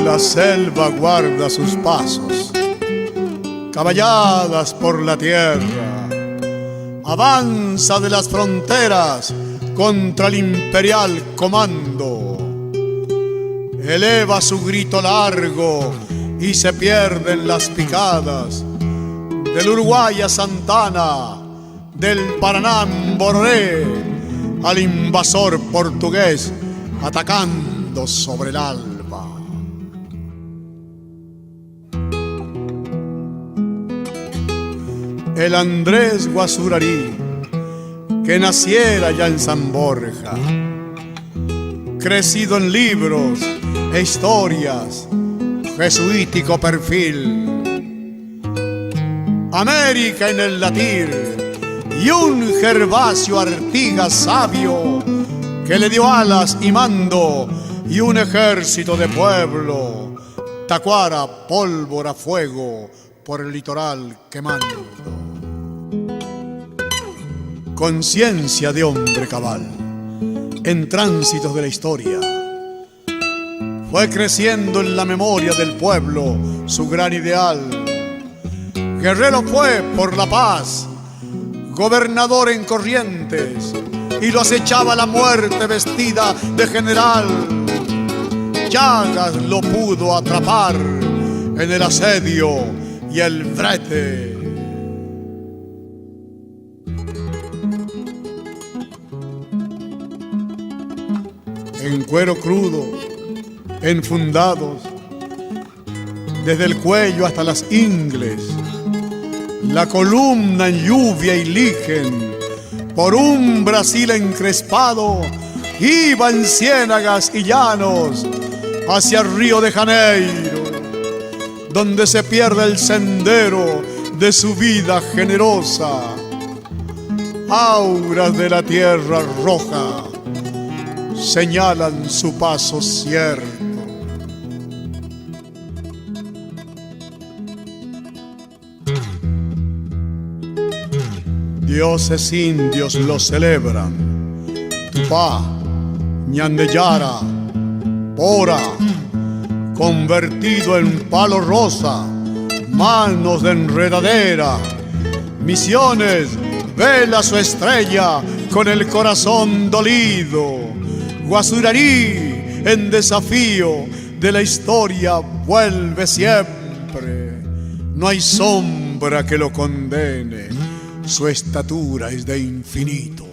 La selva guarda sus pasos, caballadas por la tierra, avanza de las fronteras contra el imperial comando. Eleva su grito largo y se pierde en las picadas del Uruguay a Santana, del Paraná en Bororé, al invasor portugués atacando sobre el alba. El Andrés Guazurarí, que naciera ya en San Borja, crecido en libros e historias, jesuítico perfil, América en el latir y un Gervasio Artigas sabio que le dio alas y mando y un ejército de pueblo, tacuara, pólvora, fuego por el litoral quemando. Conciencia de hombre cabal en tránsitos de la historia, fue creciendo en la memoria del pueblo su gran ideal. Guerrero fue por la paz, gobernador en Corrientes, y lo acechaba la muerte vestida de general. Llagas lo pudo atrapar en el asedio y el brete. En cuero crudo, enfundados, desde el cuello hasta las ingles, la columna en lluvia y ligen, por un Brasil encrespado, iban ciénagas y llanos hacia Río de Janeiro, donde se pierde el sendero de su vida generosa. Auras de la tierra roja señalan su paso cierto. Dioses indios lo celebran: Tupá, Ñandeyara, Pora, convertido en palo rosa, manos de enredadera. Misiones vela su estrella con el corazón dolido. Guazurarí en desafío de la historia vuelve siempre. No hay sombra que lo condene, su estatura es de infinito.